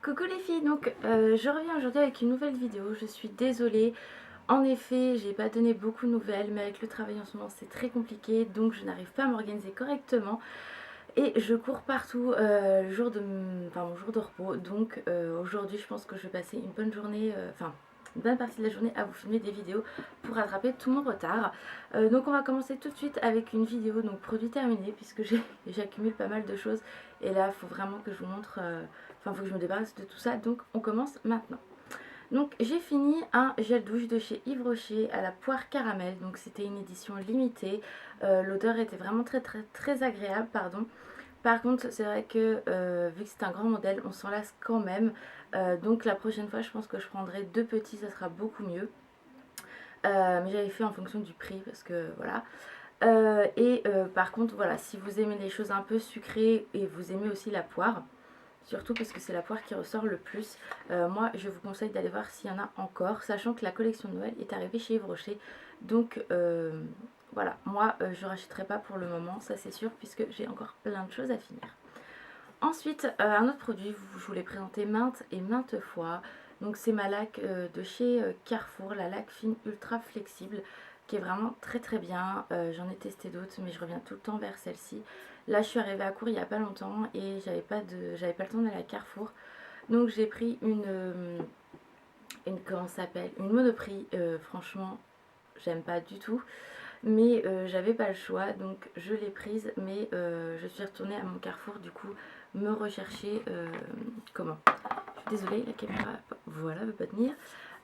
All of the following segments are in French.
Coucou les filles, donc je reviens aujourd'hui avec une nouvelle vidéo. Je suis désolée, en effet j'ai pas donné beaucoup de nouvelles, mais avec le travail en ce moment c'est très compliqué, donc je n'arrive pas à m'organiser correctement et je cours partout le jour de mon jour de repos. Donc aujourd'hui je pense que je vais passer une bonne journée, une bonne partie de la journée à vous filmer des vidéos pour rattraper tout mon retard. Donc on va commencer tout de suite avec une vidéo donc produit terminé, puisque j'accumule pas mal de choses et là il faut vraiment que je vous montre, il faut que je me débarrasse de tout ça, donc on commence maintenant. Donc j'ai fini un gel douche de chez Yves Rocher à la poire caramel, donc c'était une édition limitée. L'odeur était vraiment très agréable, pardon. Par contre c'est vrai que vu que c'est un grand modèle, on s'en lasse quand même. Donc la prochaine fois je pense que je prendrai deux petits, ça sera beaucoup mieux. Mais j'avais fait en fonction du prix parce que voilà. Par contre voilà, si vous aimez les choses un peu sucrées et vous aimez aussi la poire, surtout parce que c'est la poire qui ressort le plus, moi je vous conseille d'aller voir s'il y en a encore, sachant que la collection de Noël est arrivée chez Yves Rocher. Donc voilà, moi je rachèterai pas pour le moment, ça c'est sûr, puisque j'ai encore plein de choses à finir. Ensuite, un autre produit, je vous l'ai présenté maintes et maintes fois. Donc c'est ma laque de chez Carrefour, la laque fine ultra flexible, qui est vraiment très bien. J'en ai testé d'autres, mais je reviens tout le temps vers celle-ci. Là je suis arrivée à court il n'y a pas longtemps et j'avais pas le temps d'aller à Carrefour. Donc j'ai pris comment ça s'appelle, une Monoprix. Franchement j'aime pas du tout, mais j'avais pas le choix, donc je l'ai prise. Mais je suis retournée à mon Carrefour du coup me rechercher comment, je suis désolée, la caméra voilà veut pas tenir,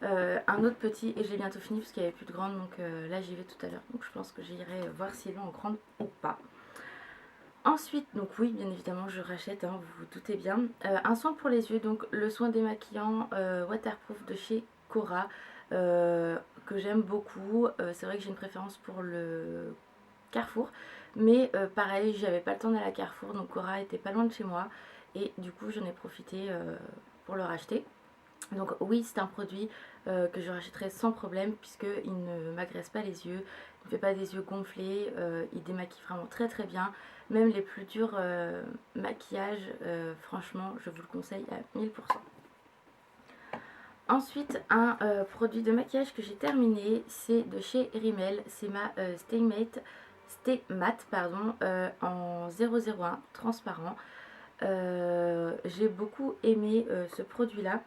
un autre petit, et j'ai bientôt fini parce qu'il n'y avait plus de grande. Donc là j'y vais tout à l'heure, donc je pense que j'irai voir s'il est en grande ou pas. Ensuite, donc oui, bien évidemment, je rachète, hein, vous vous doutez bien. Un soin pour les yeux, donc le soin démaquillant waterproof de chez Cora, que j'aime beaucoup. C'est vrai que j'ai une préférence pour le Carrefour, mais pareil, j'avais pas le temps d'aller à Carrefour, donc Cora était pas loin de chez moi, et du coup, j'en ai profité pour le racheter. Donc oui, c'est un produit que je rachèterai sans problème, puisqu'il ne m'agresse pas les yeux, il ne fait pas des yeux gonflés, il démaquille vraiment très bien. Même les plus durs maquillages, franchement, je vous le conseille à 1000%. Ensuite, un produit de maquillage que j'ai terminé, c'est de chez Rimmel, c'est ma Stay Matte pardon, en 001 transparent. J'ai beaucoup aimé ce produit-là.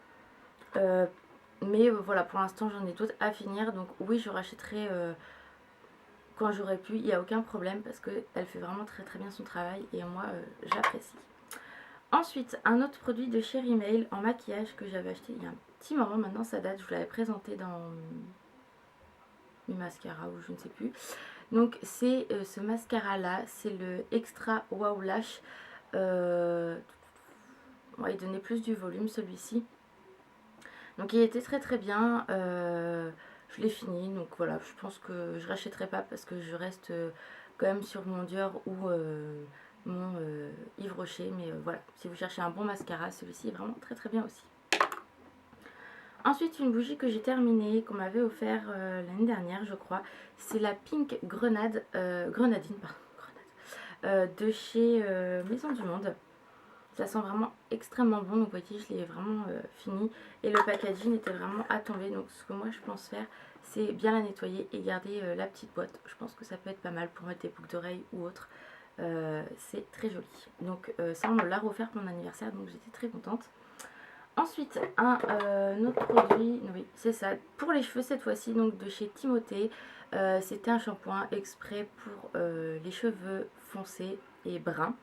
Mais voilà, pour l'instant j'en ai d'autres à finir, donc oui je rachèterai quand j'aurai pu, il n'y a aucun problème, parce qu'elle fait vraiment très bien son travail et moi j'apprécie. Ensuite, un autre produit de chez Rimmel en maquillage que j'avais acheté il y a un petit moment maintenant, ça date, je vous l'avais présenté dans mes mascaras ou je ne sais plus. Donc c'est ce mascara là, c'est le Extra Wow Lash. Il donnait plus du volume celui-ci. Donc il était très bien, je l'ai fini, donc voilà, je pense que je rachèterai pas parce que je reste quand même sur mon Dior ou mon Yves Rocher. Mais voilà, si vous cherchez un bon mascara, celui-ci est vraiment très bien aussi. Ensuite, une bougie que j'ai terminée, qu'on m'avait offert l'année dernière je crois, c'est la Pink Grenadine de chez Maison du Monde. Ça sent vraiment extrêmement bon, donc vous voyez je l'ai vraiment fini, et le packaging était vraiment à tomber. Donc ce que moi je pense faire, c'est bien la nettoyer et garder la petite boîte. Je pense que ça peut être pas mal pour mettre des boucles d'oreilles ou autre. C'est très joli. Donc ça on me l'a offert pour mon anniversaire, donc j'étais très contente. Ensuite un autre produit, oui c'est ça, pour les cheveux cette fois-ci, donc de chez Timothée. C'était un shampoing exprès pour les cheveux foncés et bruns.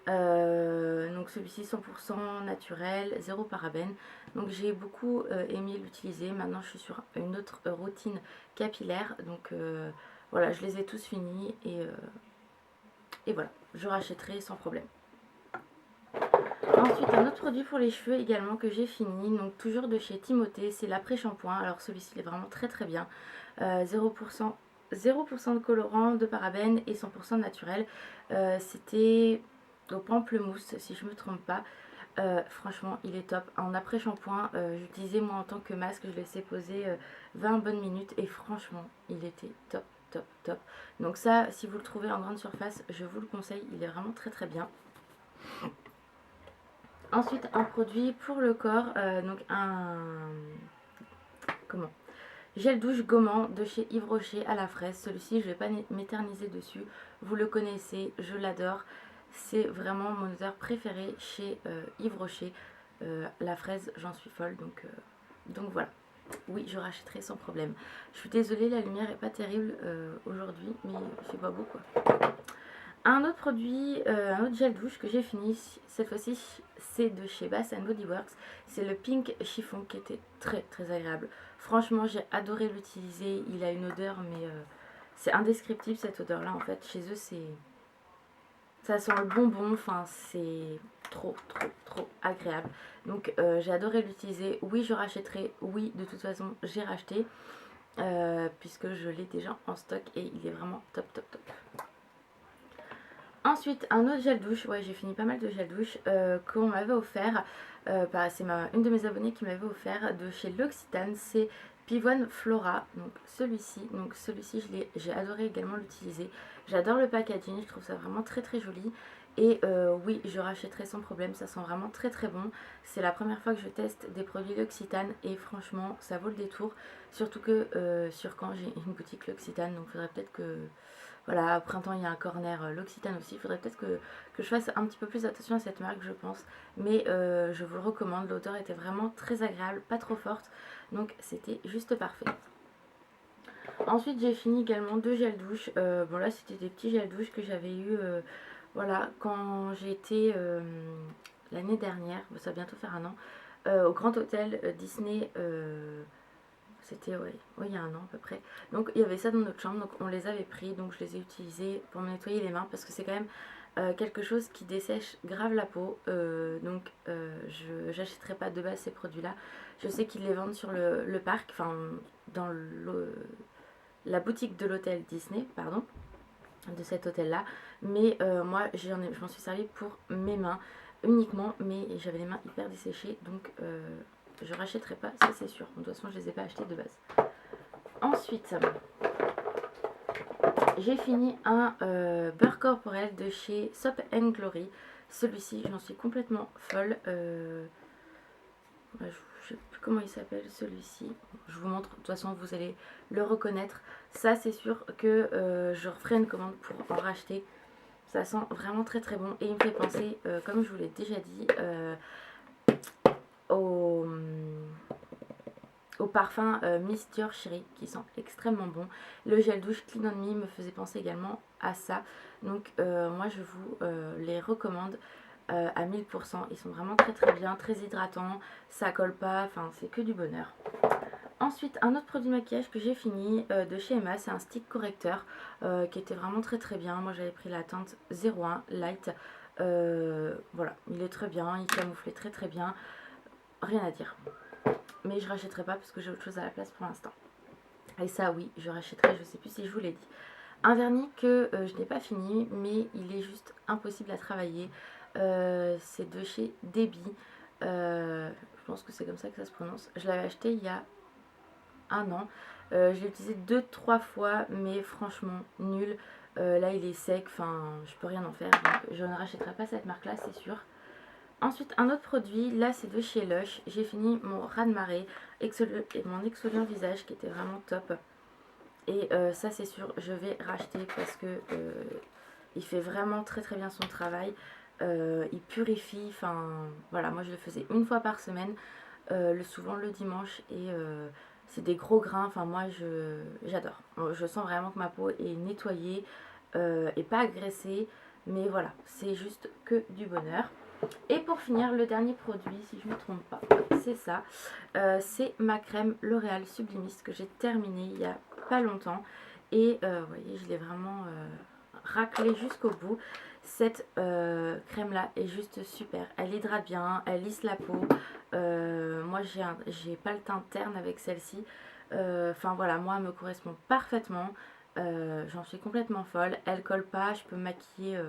Donc celui-ci 100% naturel, zéro parabène. Donc j'ai beaucoup aimé l'utiliser. Maintenant je suis sur une autre routine capillaire. Donc voilà, je les ai tous finis et voilà, je rachèterai sans problème. Ensuite un autre produit pour les cheveux également que j'ai fini, donc toujours de chez Timothée, c'est l'après-shampoing. Alors celui-ci il est vraiment très bien. 0% de colorant, de parabènes et 100% naturel. C'était au pamplemousse si je me trompe pas. Franchement il est top. En après shampoing, j'utilisais moi en tant que masque, je laissais poser 20 bonnes minutes et franchement il était top. Donc ça, si vous le trouvez en grande surface, je vous le conseille, il est vraiment très bien. Ensuite un produit pour le corps, donc un gel douche gommant de chez Yves Rocher à la fraise. Celui-ci je ne vais pas m'éterniser dessus, vous le connaissez, je l'adore. C'est vraiment mon odeur préférée chez Yves Rocher. La fraise, j'en suis folle, donc voilà. Oui, je rachèterai sans problème. Je suis désolée, la lumière est pas terrible aujourd'hui, mais il fait pas beau quoi. Un autre produit, un autre gel douche que j'ai fini, cette fois-ci c'est de chez Bath Body Works. C'est le Pink Chiffon qui était très très agréable. Franchement j'ai adoré l'utiliser, il a une odeur mais c'est indescriptible cette odeur là en fait. Chez eux ça sent le bonbon, enfin c'est trop agréable. Donc j'ai adoré l'utiliser, oui je rachèterai, oui de toute façon j'ai racheté. Puisque je l'ai déjà en stock et il est vraiment top. Ensuite, un autre gel douche, ouais j'ai fini pas mal de gel douche qu'on m'avait offert, c'est une de mes abonnées qui m'avait offert de chez L'Occitane, c'est Pivoine Flora, donc celui-ci j'ai adoré également l'utiliser, j'adore le packaging, je trouve ça vraiment très joli et oui je rachèterai sans problème, ça sent vraiment très bon, c'est la première fois que je teste des produits L'Occitane et franchement ça vaut le détour, surtout que sur Caen j'ai une boutique L'Occitane, donc il faudrait peut-être que voilà, au printemps il y a un corner L'Occitane aussi. Il faudrait peut-être que je fasse un petit peu plus attention à cette marque, je pense. Mais je vous le recommande. L'odeur était vraiment très agréable, pas trop forte. Donc c'était juste parfait. Ensuite j'ai fini également 2 gels douche. Bon là c'était des petits gels douche que j'avais eu voilà, quand j'ai été l'année dernière, ça va bientôt faire un an, au Grand Hôtel Disney. C'était il y a un an à peu près. Donc il y avait ça dans notre chambre, donc on les avait pris, donc je les ai utilisés pour me nettoyer les mains parce que c'est quand même quelque chose qui dessèche grave la peau. Donc je n'achèterai pas de base ces produits-là. Je sais qu'ils les vendent sur le parc, enfin dans la boutique de l'hôtel Disney, pardon, de cet hôtel-là. Mais moi je m'en suis servi pour mes mains uniquement, mais j'avais les mains hyper desséchées, donc je rachèterai pas, ça c'est sûr. De toute façon, je les ai pas achetés de base. Ensuite, j'ai fini un beurre corporel de chez Soap and Glory. Celui-ci, j'en suis complètement folle. Je ne sais plus comment il s'appelle celui-ci. Je vous montre, de toute façon, vous allez le reconnaître. Ça, c'est sûr que je referai une commande pour en racheter. Ça sent vraiment très bon et il me fait penser, comme je vous l'ai déjà dit, au parfum Miss Dior Chérie qui sent extrêmement bon. Le gel douche Clean On Me me faisait penser également à ça. Donc moi je vous les recommande à 1000%. Ils sont vraiment très bien, très hydratants, ça colle pas, enfin c'est que du bonheur. Ensuite, un autre produit de maquillage que j'ai fini de chez Emma, c'est un stick correcteur qui était vraiment très bien. Moi j'avais pris la teinte 01 Light. Voilà, il est très bien, il camouflait très bien. Rien à dire. Mais je rachèterai pas parce que j'ai autre chose à la place pour l'instant. Et ça oui, je rachèterai, je sais plus si je vous l'ai dit. Un vernis que je n'ai pas fini, mais il est juste impossible à travailler. C'est de chez Debbie. Je pense que c'est comme ça que ça se prononce. Je l'avais acheté il y a un an. Je l'ai utilisé 2-3 fois, mais franchement nul. Là il est sec, enfin je peux rien en faire. Donc je ne rachèterai pas cette marque là, c'est sûr. Ensuite, un autre produit, là c'est de chez Lush. J'ai fini mon raz-de-marée et mon exfoliant visage qui était vraiment top. Et ça c'est sûr, je vais racheter parce que il fait vraiment très bien son travail. Il purifie, enfin voilà, moi je le faisais une fois par semaine, souvent le dimanche et c'est des gros grains, enfin moi j'adore. Je sens vraiment que ma peau est nettoyée et pas agressée, mais voilà, c'est juste que du bonheur. Et pour finir, le dernier produit, si je ne me trompe pas, c'est ça. C'est ma crème L'Oréal Sublimiste que j'ai terminée il n'y a pas longtemps. Et vous voyez, je l'ai vraiment raclée jusqu'au bout. Cette crème là est juste super. Elle hydrate bien, elle lisse la peau. Moi, j'ai pas le teint terne avec celle-ci. Enfin voilà, moi, elle me correspond parfaitement. J'en suis complètement folle. Elle colle pas, je peux me maquiller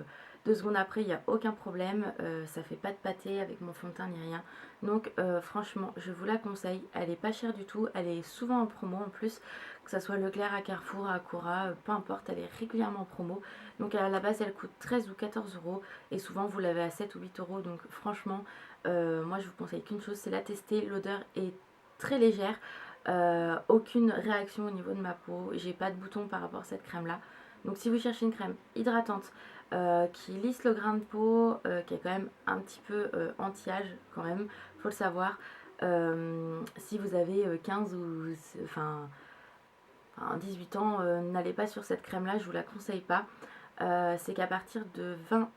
2 secondes après, il n'y a aucun problème. Ça fait pas de pâté avec mon fond de teint ni rien. Donc franchement, je vous la conseille. Elle est pas chère du tout. Elle est souvent en promo en plus. Que ça soit Leclerc, à Carrefour, à Cora, peu importe. Elle est régulièrement en promo. Donc à la base, elle coûte 13 ou 14 euros. Et souvent, vous l'avez à 7 ou 8 euros. Donc franchement, Moi je vous conseille qu'une chose, c'est la tester. L'odeur est très légère, aucune réaction au niveau de ma peau, j'ai pas de boutons par rapport à cette crème là. Donc si vous cherchez une crème hydratante qui lisse le grain de peau, qui est quand même un petit peu anti-âge quand même, faut le savoir. Si vous avez 15 ou 18 ans, n'allez pas sur cette crème là, je vous la conseille pas. C'est qu'à partir de 20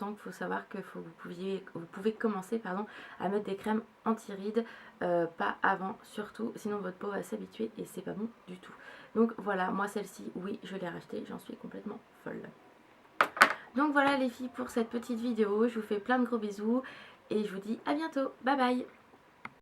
ans qu'il faut savoir que vous pouvez commencer à mettre des crèmes anti-rides, pas avant surtout, sinon votre peau va s'habituer et c'est pas bon du tout. Donc voilà, moi celle-ci, oui, je l'ai rachetée, j'en suis complètement folle. Donc voilà les filles pour cette petite vidéo, je vous fais plein de gros bisous et je vous dis à bientôt, bye bye.